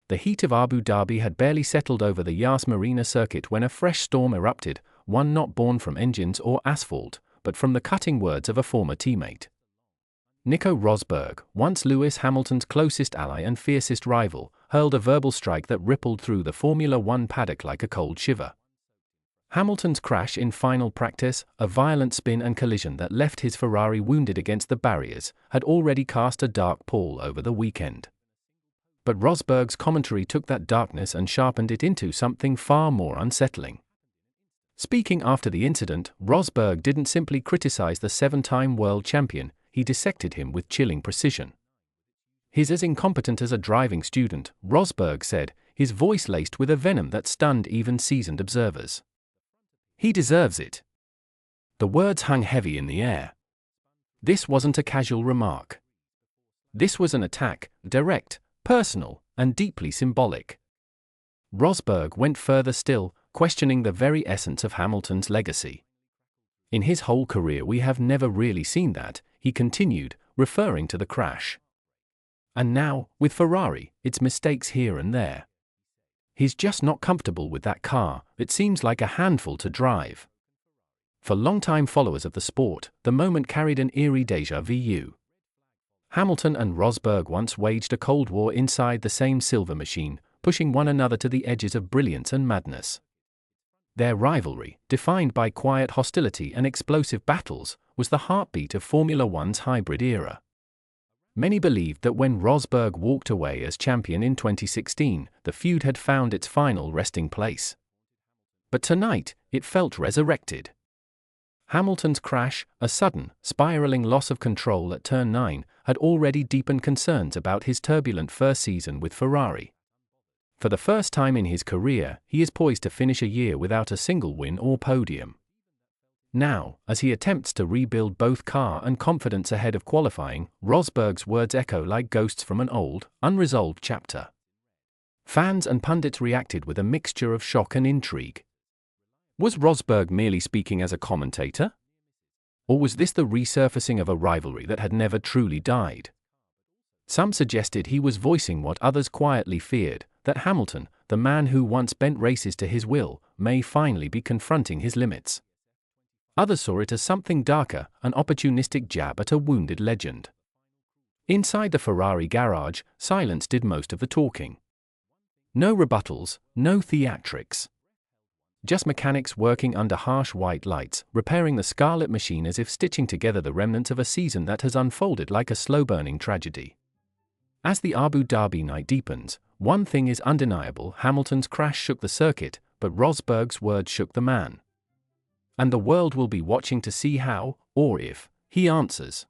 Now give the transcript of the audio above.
The heat of Abu Dhabi had barely settled over the Yas Marina circuit when a fresh storm erupted, one not born from engines or asphalt, but from the cutting words of a former teammate. Nico Rosberg, once Lewis Hamilton's closest ally and fiercest rival, hurled a verbal strike that rippled through the Formula One paddock like a cold shiver. Hamilton's crash in final practice, a violent spin and collision that left his Ferrari wounded against the barriers, had already cast a dark pall over the weekend. But Rosberg's commentary took that darkness and sharpened it into something far more unsettling. Speaking after the incident, Rosberg didn't simply criticize the seven-time world champion, he dissected him with chilling precision. "He's as incompetent as a driving student," Rosberg said, his voice laced with a venom that stunned even seasoned observers. "He deserves it." The words hung heavy in the air. This wasn't a casual remark. This was an attack, direct, personal, and deeply symbolic. Rosberg went further still, questioning the very essence of Hamilton's legacy. "In his whole career we have never really seen that," he continued, referring to the crash. "And now, with Ferrari, it's mistakes here and there. He's just not comfortable with that car, it seems like a handful to drive." For longtime followers of the sport, the moment carried an eerie déjà vu. Hamilton and Rosberg once waged a cold war inside the same silver machine, pushing one another to the edges of brilliance and madness. Their rivalry, defined by quiet hostility and explosive battles, was the heartbeat of Formula One's hybrid era. Many believed that when Rosberg walked away as champion in 2016, the feud had found its final resting place. But tonight, it felt resurrected. Hamilton's crash, a sudden, spiraling loss of control at turn 9, had already deepened concerns about his turbulent first season with Ferrari. For the first time in his career, he is poised to finish a year without a single win or podium. Now, as he attempts to rebuild both car and confidence ahead of qualifying, Rosberg's words echo like ghosts from an old, unresolved chapter. Fans and pundits reacted with a mixture of shock and intrigue. Was Rosberg merely speaking as a commentator? Or was this the resurfacing of a rivalry that had never truly died? Some suggested he was voicing what others quietly feared, that Hamilton, the man who once bent races to his will, may finally be confronting his limits. Others saw it as something darker, an opportunistic jab at a wounded legend. Inside the Ferrari garage, silence did most of the talking. No rebuttals, no theatrics. Just mechanics working under harsh white lights, repairing the scarlet machine as if stitching together the remnants of a season that has unfolded like a slow-burning tragedy. As the Abu Dhabi night deepens, one thing is undeniable: Hamilton's crash shook the circuit, but Rosberg's words shook the man. And the world will be watching to see how, or if, he answers.